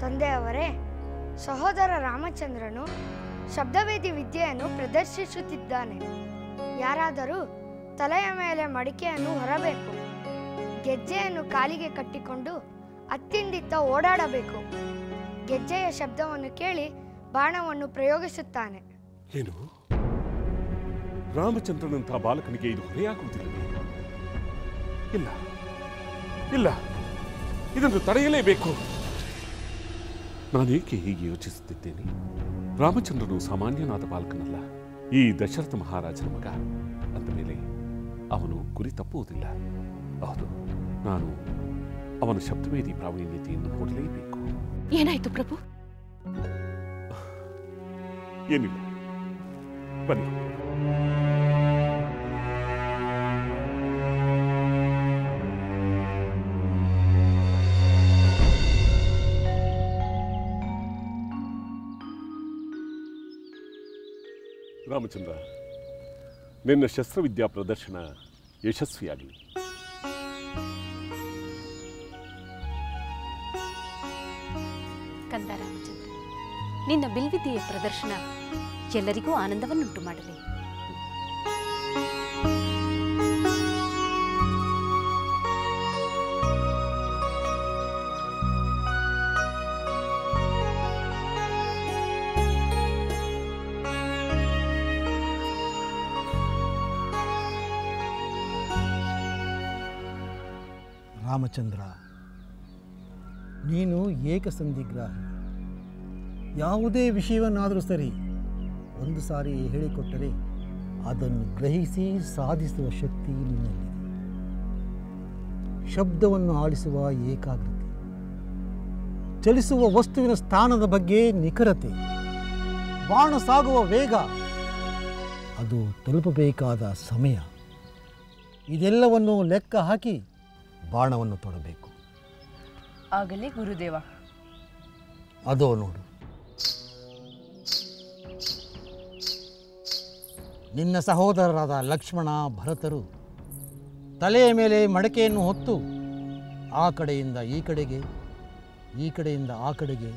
ತಂದೆಯವರೇ, ಸಹೋದರ ರಾಮಚಂದ್ರನು ಶಬ್ದವೇದಿ ವಿದ್ಯೆಯನ್ನು ಪ್ರದರ್ಶಿಸುತ್ತಿದ್ದಾನೆ. ಯಾರಾದರೂ ತಲೆಯ ಮೇಲೆ ಮಡಿಕೆಯನ್ನು ಹೊರಬೇಕು, ಗೆಜ್ಜೆಯನ್ನು ಕಾಲಿಗೆ ಕಟ್ಟಿಕೊಂಡು ಅತ್ತಿಂದಿತ್ತ ಓಡಾಡಬೇಕು. ಗೆಜ್ಜೆಯ ಶಬ್ದವನ್ನು ಕೇಳಿ ಬಾಣವನ್ನು ಪ್ರಯೋಗಿಸುತ್ತಾನೆ. ಏನು, ರಾಮಚಂದ್ರನಂತಹ ಬಾಲಕನಿಗೆ ಇದು ಹೊರೆಯಾಗುವುದಿಲ್ಲವೇ? ಇಲ್ಲ ಇಲ್ಲ, ಇದನ್ನು ತಡೆಯಲೇಬೇಕು. ನಾನೇಕೆ ಹೀಗೆ ಯೋಚಿಸುತ್ತಿದ್ದೇನೆ? ರಾಮಚಂದ್ರನು ಸಾಮಾನ್ಯನಾದ ಬಾಲಕನಲ್ಲ, ಈ ದಶರಥ ಮಹಾರಾಜನ ಮಗ. ಅಂದ ಮೇಲೆ ಅವನು ಗುರಿ ತಪ್ಪುವುದಿಲ್ಲ. ಹೌದು, ನಾನು ಅವನ ಶಬ್ದವೇದಿ ಪ್ರಾವೀಣ್ಯತೆಯನ್ನು ನೋಡಲೇಬೇಕು. ಏನಾಯ್ತು ಪ್ರಭು? ಏನಿಲ್ಲ, ಬನ್ನಿ. ರಾಮಚಂದ್ರ, ನಿನ್ನ ಶಸ್ತ್ರವಿದ್ಯಾ ಪ್ರದರ್ಶನ ಯಶಸ್ವಿಯಾಗಲಿ. ಕಂದ ರಾಮಚಂದ್ರ, ನಿನ್ನ ಬಿಲ್ವಿದ್ಯೆಯ ಪ್ರದರ್ಶನ ಎಲ್ಲರಿಗೂ ಆನಂದವನ್ನುಂಟು ಮಾಡಲಿ. ರಾಮಚಂದ್ರ, ನೀನು ಏಕಸಂಧಿಗ್ರಾಹಿ. ಯಾವುದೇ ವಿಷಯವನ್ನಾದರೂ ಸರಿ ಒಂದು ಸಾರಿ ಹೇಳಿಕೊಟ್ಟರೆ ಅದನ್ನು ಗ್ರಹಿಸಿ ಸಾಧಿಸುವ ಶಕ್ತಿ ನಿನ್ನಲ್ಲಿದೆ. ಶಬ್ದವನ್ನು ಆಲಿಸುವ ಏಕಾಗ್ರತೆ, ಚಲಿಸುವ ವಸ್ತುವಿನ ಸ್ಥಾನದ ಬಗ್ಗೆ ನಿಖರತೆ, ಬಾಣ ಸಾಗುವ ವೇಗ, ಅದು ತಲುಪಬೇಕಾದ ಸಮಯ, ಇದೆಲ್ಲವನ್ನು ಲೆಕ್ಕ ಹಾಕಿ ಬಾಣವನ್ನು ತೊಡಬೇಕು. ಆಗಲೇ ಗುರುದೇವ. ಅದೋ ನೋಡು, ನಿನ್ನ ಸಹೋದರರಾದ ಲಕ್ಷ್ಮಣ, ಭರತರು ತಲೆಯ ಮೇಲೆ ಮಡಕೆಯನ್ನು ಹೊತ್ತು ಆ ಕಡೆಯಿಂದ ಈ ಕಡೆಗೆ, ಈ ಕಡೆಯಿಂದ ಆ ಕಡೆಗೆ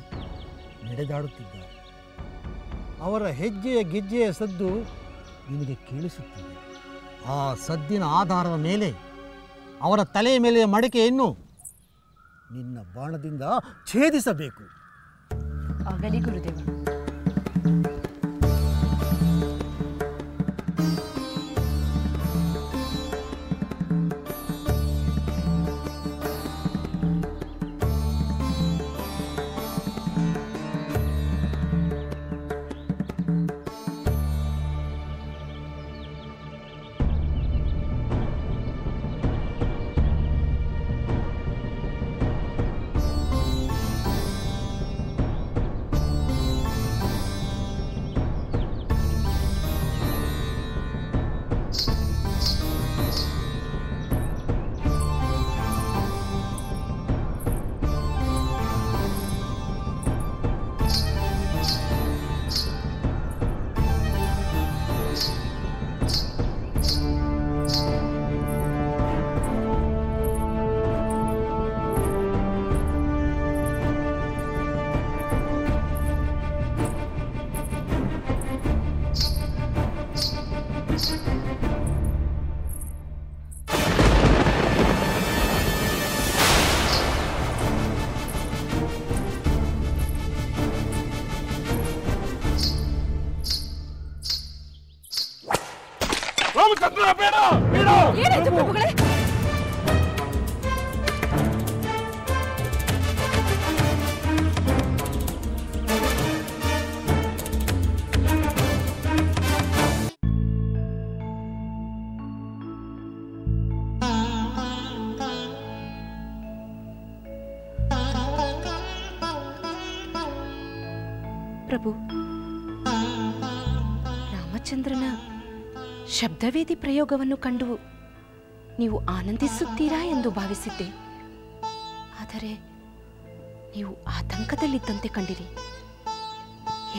ನಡೆದಾಡುತ್ತಿದ್ದಾರೆ. ಅವರ ಹೆಜ್ಜೆಯ ಗೆಜ್ಜೆಯ ಸದ್ದು ನಿನಗೆ ಕೇಳಿಸುತ್ತಿದೆ. ಆ ಸದ್ದಿನ ಆಧಾರದ ಮೇಲೆ ಅವರ ತಲೆಯ ಮೇಲೆ ಮಡಕೆಯನ್ನು ನಿನ್ನ ಬಾಣದಿಂದ ಛೇದಿಸಬೇಕು. ಆಗಲಿ ಗುರುದೇವ. ಏನಾಯ್ತು ಪ್ರಭುಗಳೇ? ಪ್ರಭು, ರಾಮಚಂದ್ರನ ಶಬ್ದವೇದಿ ಪ್ರಯೋಗವನ್ನು ಕಂಡು ನೀವು ಆನಂದಿಸುತ್ತೀರಾ ಎಂದು ಭಾವಿಸಿದ್ದೆ. ಆದರೆ ನೀವು ಆತಂಕದಲ್ಲಿದ್ದಂತೆ ಕಂಡಿರಿ.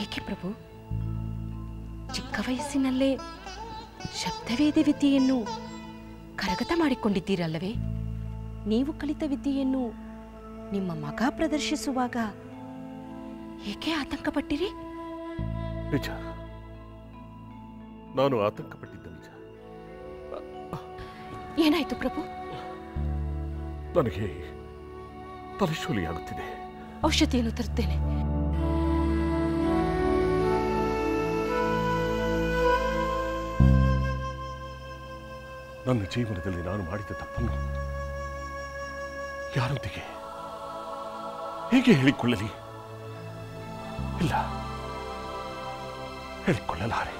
ಏಕೆ ಪ್ರಭು? ಚಿಕ್ಕ ವಯಸ್ಸಿನಲ್ಲೇ ಶಬ್ದವೇದಿ ವಿದ್ಯೆಯನ್ನು ಕರಗತ ಮಾಡಿಕೊಂಡಿದ್ದೀರಲ್ಲವೇ? ನೀವು ಕಲಿತ ವಿದ್ಯೆಯನ್ನು ನಿಮ್ಮ ಮಗ ಪ್ರದರ್ಶಿಸುವಾಗ ಏಕೆ ಆತಂಕಪಟ್ಟಿರಿ? ನಿಜ, ನಾನು ಆತಂಕಪಟ್ಟಿದ್ದೆ ನಿಜ. ಏನಾಯ್ತು ಪ್ರಭು? ನನಗೆ ತಲೆಶೂಲಿಯಾಗುತ್ತಿದೆ. ಔಷಧಿಯನ್ನು ತರುತ್ತೇನೆ. ನನ್ನ ಜೀವನದಲ್ಲಿ ನಾನು ಮಾಡಿದ ತಪ್ಪನ್ನು ಯಾರೊಂದಿಗೆ ಹೇಗೆ ಹೇಳಿಕೊಳ್ಳಲಿ? ಇಲ್ಲ, ಹೇಳಿಕೊಳ್ಳಲಾರೆ.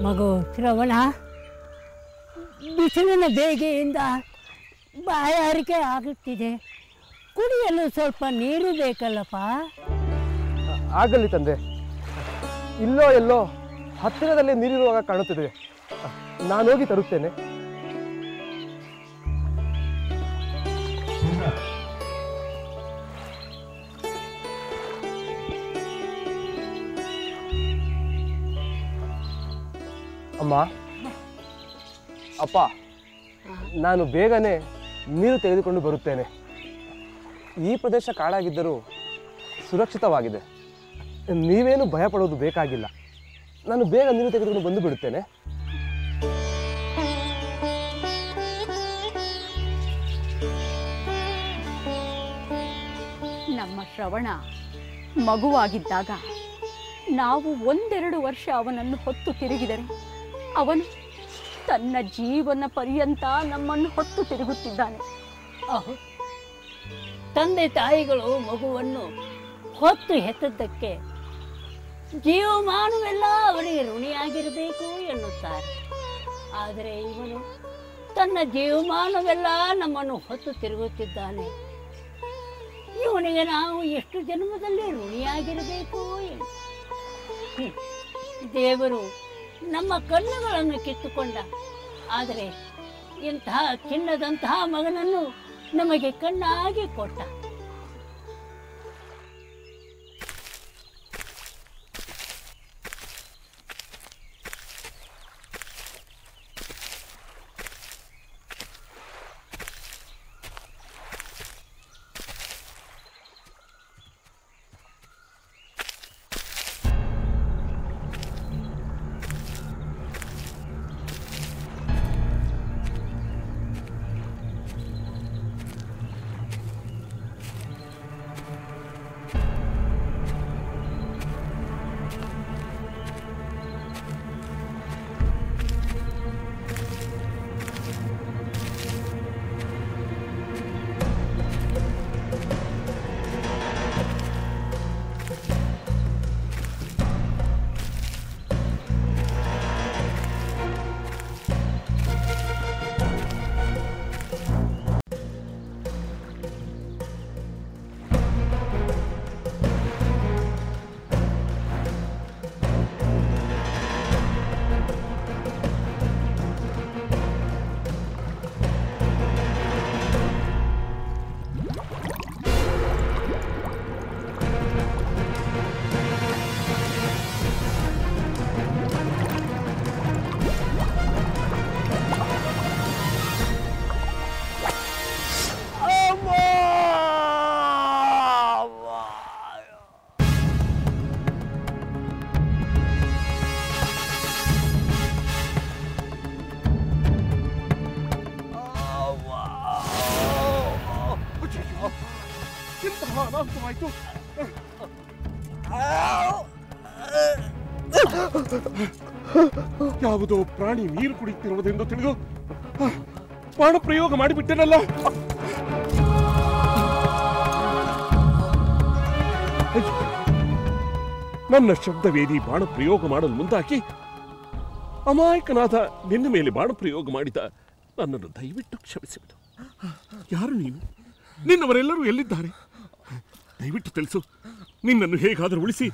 ಮಗು ಶ್ರವಣ, ಬಿಸಿಲಿನ ಬೇಗೆಯಿಂದ ಬಾಯಾರಿಕೆ ಆಗುತ್ತಿದೆ. ಕುಡಿಯಲು ಸ್ವಲ್ಪ ನೀರು ಬೇಕಲ್ಲಪ್ಪ. ಆಗಲಿ ತಂದೆ, ಇಲ್ಲೋ ಎಲ್ಲೋ ಹತ್ತಿರದಲ್ಲಿ ನೀರಿರುವಾಗ ಕಾಣುತ್ತಿದೆ. ನಾನೋಗಿ ತರುತ್ತೇನೆ. ಅಮ್ಮ, ಅಪ್ಪ, ನಾನು ಬೇಗನೆ ನೀರು ತೆಗೆದುಕೊಂಡು ಬರುತ್ತೇನೆ. ಈ ಪ್ರದೇಶ ಕಾಡಾಗಿದ್ದರೂ ಸುರಕ್ಷಿತವಾಗಿದೆ. ನೀವೇನು ಭಯಪಡೋದು ಬೇಕಾಗಿಲ್ಲ. ನಾನು ಬೇಗ ನೀರು ತೆಗೆದುಕೊಂಡು ಬಂದು ಬಿಡುತ್ತೇನೆ. ನಮ್ಮ ಶ್ರವಣ ಮಗುವಾಗಿದ್ದಾಗ ನಾವು 1-2 ವರ್ಷ ಅವನನ್ನು ಹೊತ್ತು ತಿರುಗಿದರೆ ಅವನು ತನ್ನ ಜೀವನ ಪರ್ಯಂತ ನಮ್ಮನ್ನು ಹೊತ್ತು ತಿರುಗುತ್ತಿದ್ದಾನೆ. ತಂದೆ ತಾಯಿಗಳು ಮಗುವನ್ನು ಹೊತ್ತು ಹೆತ್ತದ್ದಕ್ಕೆ ಜೀವಮಾನವೆಲ್ಲ ಅವರಿಗೆ ಋಣಿಯಾಗಿರಬೇಕು ಎನ್ನುತ್ತಾರೆ. ಆದರೆ ಇವನು ತನ್ನ ಜೀವಮಾನವೆಲ್ಲ ನಮ್ಮನ್ನು ಹೊತ್ತು ತಿರುಗುತ್ತಿದ್ದಾನೆ. ಇವನಿಗೆ ನಾವು ಎಷ್ಟು ಜನ್ಮದಲ್ಲಿ ಋಣಿಯಾಗಿರಬೇಕು ಎಂದು. ದೇವರು ನಮ್ಮ ಕಣ್ಣುಗಳನ್ನು ಕಿತ್ತುಕೊಂಡ. ಆದರೆ ಇಂತಹ ಚಿನ್ನದಂತಹ ಮಗನನ್ನು ನಮಗೆ ಕಣ್ಣಾಗಿ ಕೊಟ್ಟ. ಅನಾಹುತವಾಯಿತು. ಯಾವುದೋ ಪ್ರಾಣಿ ನೀರು ಕುಡಿಯುತ್ತಿರುವುದೆಂದು ತಿಳಿದು ಬಾಣ ಪ್ರಯೋಗ ಮಾಡಿಬಿಟ್ಟೆನಲ್ಲ. ನನ್ನ ಶಬ್ದವೇದಿ ಬಾಣ ಪ್ರಯೋಗ ಮಾಡಲು ಮುಂದಾಕಿ ಅಮಾಯಕನಾದ ನಿನ್ನ ಮೇಲೆ ಬಾಣ ಪ್ರಯೋಗ ಮಾಡಿದ ನನ್ನನ್ನು ದಯವಿಟ್ಟು ಕ್ಷಮಿಸಿಬಿಡು. ಯಾರು ನೀನು? ನಿನ್ನವರೆಲ್ಲರೂ ಎಲ್ಲಿದ್ದಾರೆ? ದಯವಿಟ್ಟು ತಿಳಿಸು, ನಿನ್ನನ್ನು ಹೇಗಾದರೂ ಉಳಿಸಿ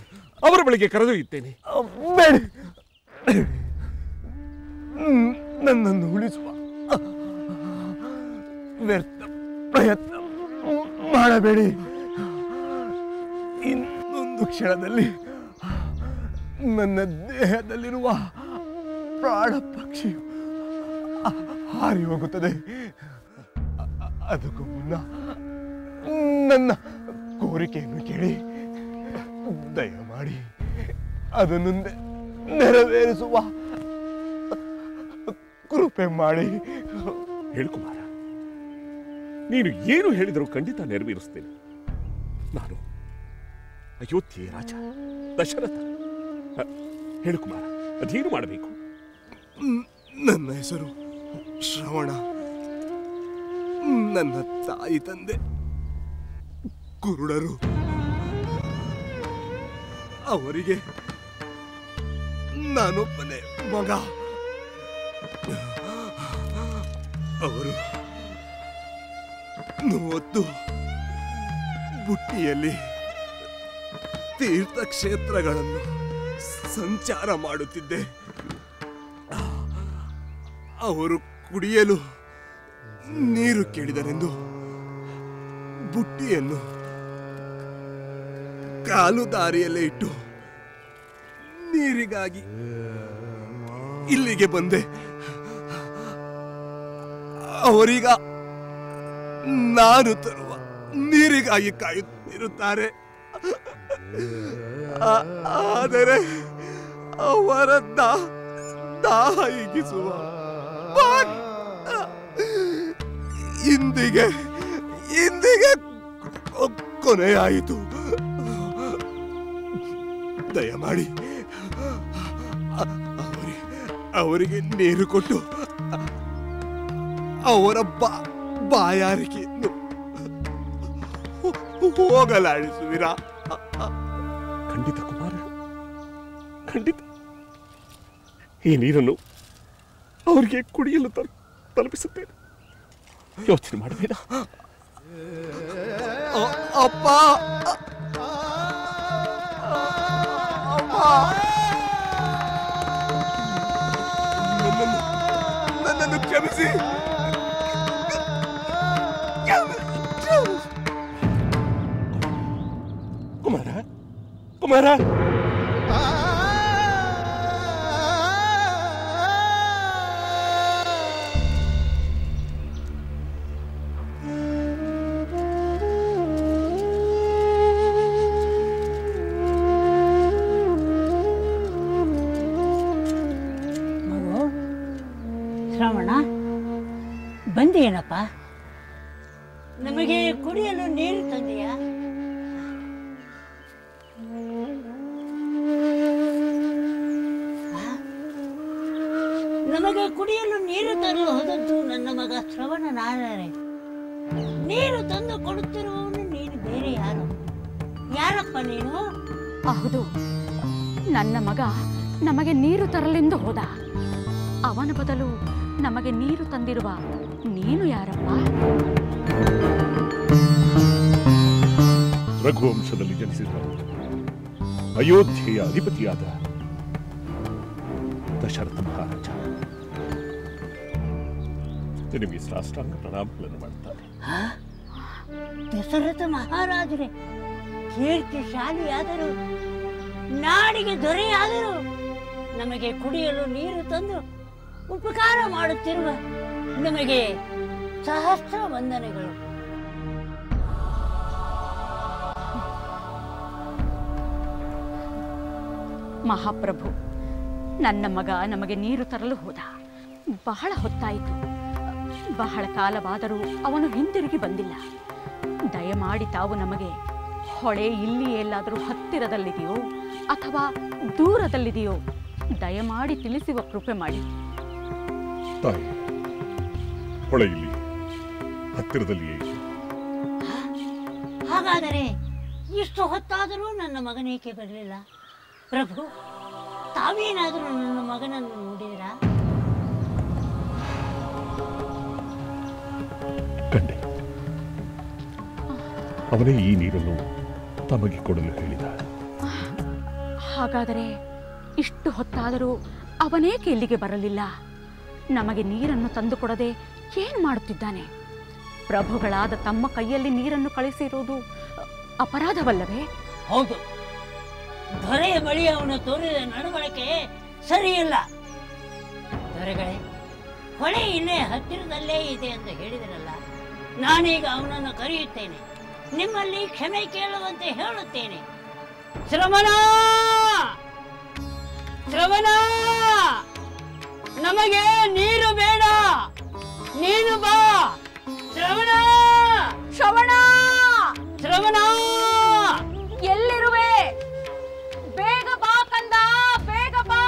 ಅವರ ಬಳಿಗೆ ಕರೆದೊಯ್ಯುತ್ತೇನೆ. ಬೇಡಿ, ನನ್ನನ್ನು ಉಳಿಸುವ ವ್ಯರ್ಥ ಪ್ರಯತ್ನ ಮಾಡಬೇಡಿ. ಇನ್ನೊಂದು ಕ್ಷಣದಲ್ಲಿ ನನ್ನ ದೇಹದಲ್ಲಿರುವ ಪ್ರಾಣ ಪಕ್ಷಿಯು ಹಾರಿ ಹೋಗುತ್ತದೆ. ಅದಕ್ಕೂ ಮುನ್ನ ನನ್ನ ಕೋರಿಕೆಯನ್ನು ಕೇಳಿ ದಯಮಾಡಿ ಅದನ್ನು ನೆರವೇರಿಸುವ ಕೃಪೆ ಮಾಡಿ. ಹೇಳ್ಕುಮಾರ, ನೀನು ಏನು ಹೇಳಿದರೂ ಖಂಡಿತ ನೆರವೇರಿಸ್ತೇನೆ. ನಾನು ಅಯೋಧ್ಯೆಯ ರಾಜ ದಶರಥ. ಹೇಳುಕುಮಾರ, ಅದೇನು ಮಾಡಬೇಕು? ನನ್ನ ಹೆಸರು ಶ್ರವಣ. ನನ್ನ ತಾಯಿ ತಂದೆ ಕುರುಡರು. ಅವರಿಗೆ ನಾನೊಬ್ಬನೇ ಮಗ. ಅವರು 30 ಬುಟ್ಟಿಯಲ್ಲಿ ತೀರ್ಥಕ್ಷೇತ್ರಗಳನ್ನು ಸಂಚಾರ ಮಾಡುತ್ತಿದ್ದೆ. ಅವರು ಕುಡಿಯಲು ನೀರು ಕೇಳಿದರೆಂದು ಬುಟ್ಟಿಯನ್ನು ಕಾಲು ದಾರಿಯಲ್ಲೇ ಇಟ್ಟು ನೀರಿಗಾಗಿ ಇಲ್ಲಿಗೆ ಬಂದೆ. ಅವರೀಗ ನಾನು ತರುವ ನೀರಿಗಾಗಿ ಕಾಯುತ್ತಿರುತ್ತಾರೆ. ಆದರೆ ಅವರ ದಾಹ ಹಿಗಿಸುವ ಇಂದಿಗೆ ಕೊನೆಯಾಯಿತು. ದಯಮಾಡಿ ಅವರಿಗೆ ನೀರು ಕೊಟ್ಟು ಅವರ ಬಾಯಾರಿಕೆಯನ್ನು ಹೋಗಲಾಡಿಸುವಿರಾ? ಖಂಡಿತ ಕುಮಾರ, ಖಂಡಿತ. ಈ ನೀರನ್ನು ಅವರಿಗೆ ಕುಡಿಯಲು ತಲುಪಿಸುತ್ತೇನೆ. ಯೋಚನೆ ಮಾಡಬೇಡ. ಅಪ್ಪ, ನನ್ನನ್ನು ಕ್ಷಮಿಸಿ. ಕುಮಾರ, ಕುಮಾರ, ಶ್ರವಣ, ಬಂದೇನಪ್ಪ? ನಮಗೆ ಕುಡಿಯಲು ನೀರು ತಂದೆಯಾ? ನಮಗೆ ಕುಡಿಯಲು ನೀರು ತರಲು ಹೋದದ್ದು ನನ್ನ ಮಗ ಶ್ರವಣನಾದರೆ, ನೀರು ತಂದು ಕೊಡುತ್ತಿರುವವನು ನೀನು ಬೇರೆ ಯಾರು? ಯಾರಪ್ಪ ನೀನು? ಹೌದು, ನನ್ನ ಮಗ ನಮಗೆ ನೀರು ತರಲೆಂದು ಹೋದ. ಅವನ ಬದಲು ನಮಗೆ ನೀರು ತಂದಿರುವ ನೀನು ಯಾರಪ್ಪ? ರಘುವಂಶದಲ್ಲಿ ಜನಿಸಿದ ಅಯೋಧ್ಯೆಯ ಅಧಿಪತಿಯಾದ ದಶರಥ ಮಹಾರಾಜ. ನಿಮಗೆ ಸಾಷ್ಟಾಂಗ ಪ್ರಣಾಮಗಳನ್ನು ಮಾಡುತ್ತಾರೆ. ದಶರಥ ಮಹಾರಾಜರೇ, ಕೀರ್ತಿಶಾಲಿಯಾದರು, ನಾಡಿಗೆ ದೊರೆಯಾದರು, ನಮಗೆ ಕುಡಿಯಲು ನೀರು ತಂದು ಉಪಕಾರ ಮಾಡುತ್ತಿರುವ ನಮಗೆ ಸಹಸ್ರ ವಂದನೆಗಳು. ಮಹಾಪ್ರಭು, ನನ್ನ ಮಗ ನಮಗೆ ನೀರು ತರಲು ಹೋದ. ಬಹಳ ಹೊತ್ತಾಯಿತು. ಬಹಳ ಕಾಲವಾದರೂ ಅವನು ಹಿಂತಿರುಗಿ ಬಂದಿಲ್ಲ. ದಯಮಾಡಿ ತಾವು ನಮಗೆ ಹೊಳೆ ಇಲ್ಲಿ ಎಲ್ಲಾದರೂ ಹತ್ತಿರದಲ್ಲಿದೆಯೋ ಅಥವಾ ದೂರದಲ್ಲಿದೆಯೋ ದಯಮಾಡಿ ತಿಳಿಸುವ ಕೃಪೆ ಮಾಡಿ. ತಾಯಿ, ಹೊಳೆ ಇಲ್ಲಿ ಹತ್ತಿರದಲ್ಲಿಯೇ ಇದೆ. ಹಾಗಾದರೆ ಇಷ್ಟು ಹೊತ್ತಾದರೂ ನನ್ನ ಮಗನೇಕೆ ಬರಲಿಲ್ಲ? ಪ್ರಭು, ತಾವೇನಾದರೂ ನನ್ನ ಮಗನನ್ನು ನೋಡಿದಿರಾ? ಕಂಡೆ. ಅವನೇ ಈ ನೀರನ್ನು ತಮಗೆ ಕೊಡಲು ಹೇಳಿದ. ಹಾಗಾದರೆ ಇಷ್ಟು ಹೊತ್ತಾದರೂ ಅವನೇಕೆ ಇಲ್ಲಿಗೆ ಬರಲಿಲ್ಲ? ನಮಗೆ ನೀರನ್ನು ತಂದುಕೊಡದೆ ಏನು ಮಾಡುತ್ತಿದ್ದಾನೆ? ಪ್ರಭುಗಳಾದ ತಮ್ಮ ಕೈಯಲ್ಲಿ ನೀರನ್ನು ಕಳಿಸಿರುವುದು ಅಪರಾಧವಲ್ಲವೇ? ಹೌದು, ದೊರೆಯ ಬಳಿ ಅವನು ತೋರಿದ ನಡವಳಿಕೆ ಸರಿಯಿಲ್ಲ. ದೊರೆಗಳೇ, ಹೊಳೆ ಇಲ್ಲೇ ಹತ್ತಿರದಲ್ಲೇ ಇದೆ ಅಂತ ಹೇಳಿದರಲ್ಲ, ನಾನೀಗ ಅವನನ್ನು ಕರೆಯುತ್ತೇನೆ, ನಿಮ್ಮಲ್ಲಿ ಕ್ಷಮೆ ಕೇಳುವಂತೆ ಹೇಳುತ್ತೇನೆ. ಶ್ರವಣ, ಶ್ರವಣ, ನಮಗೆ ನೀರು ಬೇಡ, ನೀನು ಬಾ. ಶ್ರವಣ, ಶ್ರವಣ, ಶ್ರವಣ, ಎಲ್ಲಿರುವೆ? ಬೇಗ ಬಾ ಕಂದ, ಬೇಗ ಬಾ.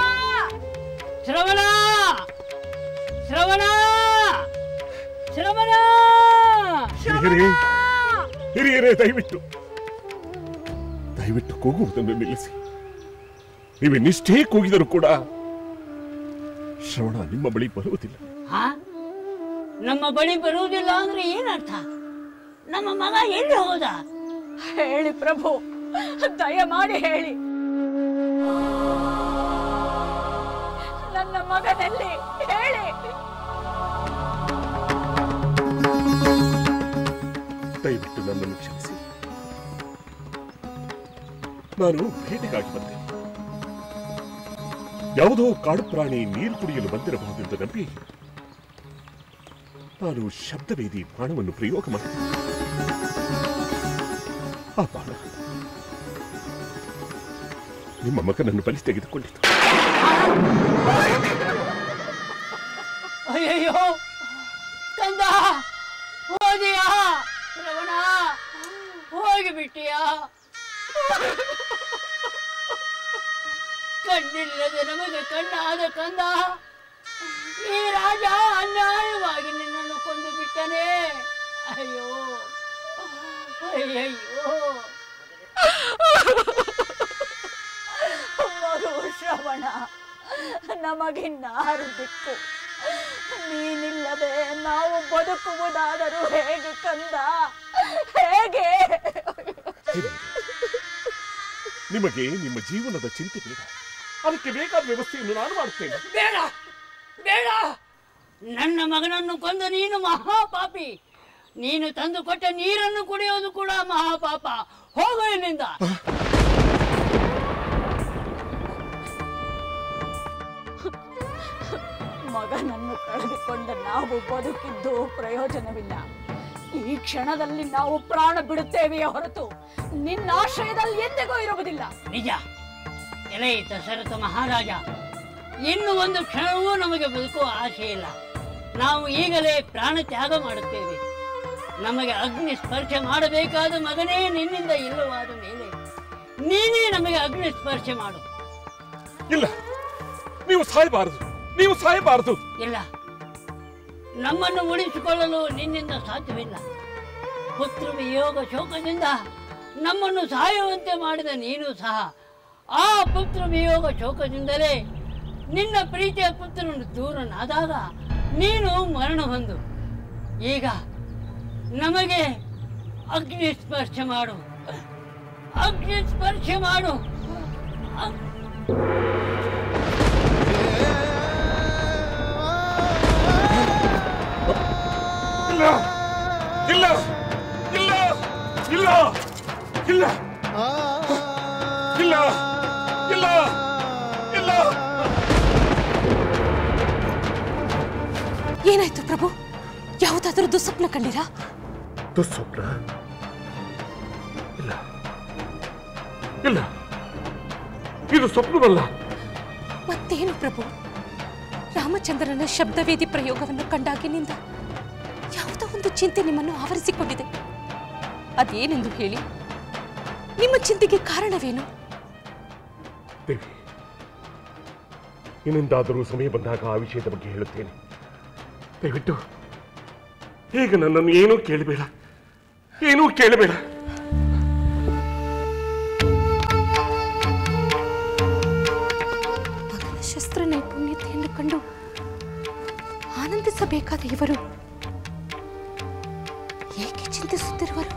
ಶ್ರವಣ, ಶ್ರವಣ, ಶ್ರವಣ. ಹಿರಿಯರೇ, ದಯವಿಟ್ಟು ಕೂಗುವುದನ್ನು ನಿಲ್ಲಿಸಿ. ನೀವೆನ್ನಿಷ್ಟೇ ಕೂಗಿದರೂ ಕೂಡ ಶ್ರವಣ ನಿಮ್ಮ ಬಳಿ ಬರುವುದಿಲ್ಲ. ನಮ್ಮ ಬಳಿ ಬರುವುದಿಲ್ಲ ಅಂದ್ರೆ ಏನರ್ಥ? ನಮ್ಮ ಮಗ ಎಲ್ಲಿ ಹೋದ? ಹೇಳಿ ಪ್ರಭು, ದಯಮಾಡಿ ಹೇಳಿ. ನನ್ನ ಮಗನಲ್ಲಿ ಹೇಳಿ. ದಯವಿಟ್ಟು ನನ್ನನ್ನು ಕ್ಷಮಿಸಿ. ನಾನು ಭೇಟಿಗಾಗಿ ಬಂದೆ. ಯಾವುದೋ ಕಾಡು ಪ್ರಾಣಿ ನೀರು ಕುಡಿಯಲು ಬಂದಿರಬಹುದೆಂದು ನಂಬಿ ನಾನು ಶಬ್ದವೇದಿ ಬಾಣವನ್ನು ಪ್ರಯೋಗ ಮಾಡಿದೆ. ಆ ಬಾಣ ನಿಮ್ಮ ಮಗನನ್ನು ಬಲಿ ತೆಗೆದುಕೊಂಡಿತು. ಅಯ್ಯಯ್ಯೋ ಕಂದ, ಹೋದಿಯಾ? ಶ್ರವಣ, ಹೋಗಿಬಿಟ್ಟಿಯಾ? ಕಣ್ಣಿಲ್ಲದೆ ನಮಗೆ ಕಣ್ಣಾದ ಕಂದ, ಈ ರಾಜ ಅನ್ಯಾಯವಾಗಿ ನಿನ್ನನ್ನು ಕೊಂದು ಬಿಟ್ಟನೆ. ಅಯ್ಯೋ, ಅಯ್ಯಯ್ಯೋ. ಮಗು ಶ್ರವಣ, ನಮಗಿನ್ನಾರು ದಿಕ್ಕು? ನೀನಿಲ್ಲದೆ ನಾವು ಬದುಕುವುದಾದರೂ ಹೇಗೆ ಕಂದ, ಹೇಗೆ? ನಿಮಗೆ ನಿಮ್ಮ ಜೀವನದ ಚಿಂತೆ ಬೇಡ. ಅದಕ್ಕೆ ಬೇಕಾದ ವ್ಯವಸ್ಥೆಯನ್ನು ನಾನು ಮಾಡುತ್ತೇನೆ. ಬೇಡ, ಬೇಡ. ನನ್ನ ಮಗನನ್ನು ಕೊಂದು ನೀನು ಮಹಾಪಾಪಿ. ನೀನು ತಂದು ಕೊಟ್ಟ ನೀರನ್ನು ಕುಡಿಯೋದು ಕೂಡ ಮಹಾಪಾಪ. ಹೋಗು ಇಲ್ಲಿಂದ. ಮಗನನ್ನು ಕಳೆದುಕೊಂಡ ನಾವು ಬದುಕಿದ್ದು ಪ್ರಯೋಜನವಿಲ್ಲ. ಈ ಕ್ಷಣದಲ್ಲಿ ನಾವು ಪ್ರಾಣ ಬಿಡುತ್ತೇವೆಯೇ ಹೊರತು ನಿನ್ನ ಆಶ್ರಯದಲ್ಲಿ ಎಂದಿಗೂ ಇರುವುದಿಲ್ಲ. ನಿಜ. ಎಲೈ ದಶರಥ ಮಹಾರಾಜ, ಇನ್ನು ಒಂದು ಕ್ಷಣವೂ ನಮಗೆ ಬದುಕುವ ಆಸೆ ಇಲ್ಲ. ನಾವು ಈಗಲೇ ಪ್ರಾಣ ತ್ಯಾಗ ಮಾಡುತ್ತೇವೆ. ನಮಗೆ ಅಗ್ನಿ ಸ್ಪರ್ಶ ಮಾಡಬೇಕಾದ ಮಗನೇ ನಿನ್ನಿಂದ ಇಲ್ಲವಾದ ಮೇಲೆ ನೀನೇ ನಮಗೆ ಅಗ್ನಿ ಸ್ಪರ್ಶ ಮಾಡು. ಇಲ್ಲ, ನೀವು ಸಾಯಬಾರದು, ನೀವು ಸಾಯಬಾರದು. ಇಲ್ಲ, ನಮ್ಮನ್ನು ಉಳಿಸಿಕೊಳ್ಳಲು ನಿನ್ನಿಂದ ಸಾಧ್ಯವಿಲ್ಲ. ಪುತ್ರ ವಿಯೋಗ ಶೋಕದಿಂದ ನಮ್ಮನ್ನು ಸಾಯುವಂತೆ ಮಾಡಿದ ನೀನು ಸಹ ಆ ಪುತ್ರ ವಿಯೋಗ ಶೋಕದಿಂದಲೇ ನಿನ್ನ ಪ್ರೀತಿಯ ಪುತ್ರನು ದೂರನಾದಾಗ ನೀನು ಮರಣ ಹೊಂದು. ಈಗ ನಮಗೆ ಅಗ್ನಿ ಸ್ಪರ್ಶ ಮಾಡು, ಅಗ್ನಿ ಸ್ಪರ್ಶ ಮಾಡು. ಇಲ್ಲ, ಇಲ್ಲ, ಇಲ್ಲ, ಇಲ್ಲ, ಇಲ್ಲ, ಇಲ್ಲ, ಇಲ್ಲ, ಇಲ್ಲ. ಏನಾಯ್ತು ಪ್ರಭು? ಯಾವುದಾದ್ರೂ ದುಸ್ವಪ್ನ ಕಂಡಿರಾ? ದುಸ್ವಪ್ನ? ಇಲ್ಲ, ಇಲ್ಲ, ಇದು ಸ್ವಪ್ನವಲ್ಲ. ಮತ್ತೇನು ಪ್ರಭು? ರಾಮಚಂದ್ರನ ಶಬ್ದವೇದಿ ಪ್ರಯೋಗವನ್ನು ಕಂಡಾಗಿನಿಂದ ಯಾವುದೋ ಒಂದು ಚಿಂತೆ ನಿಮ್ಮನ್ನು ಆವರಿಸಿಕೊಂಡಿದೆ. ಅದೇನೆಂದು ಹೇಳಿ? ನಿಮ್ಮ ಚಿಂತೆಗೆ ಕಾರಣವೇನು? ದೇವಿ, ಇನ್ನೊಂದಾದರೂ ಸಮಯ ಬಂದಾಗ ಆ ವಿಷಯದ ಬಗ್ಗೆ ಹೇಳುತ್ತೇನೆ. ದಯವಿಟ್ಟು ಈಗ ನನ್ನನ್ನು ಏನೂ ಕೇಳಬೇಡ, ಏನೂ ಕೇಳಬೇಡ. ಮಗನ ಶಸ್ತ್ರ ನೈಪುಣ್ಯತೆಯನ್ನು ಕಂಡು ಆನಂದಿಸಬೇಕಾದ ಇವರು ಏಕೆ ಚಿಂತಿಸುತ್ತಿರುವರು?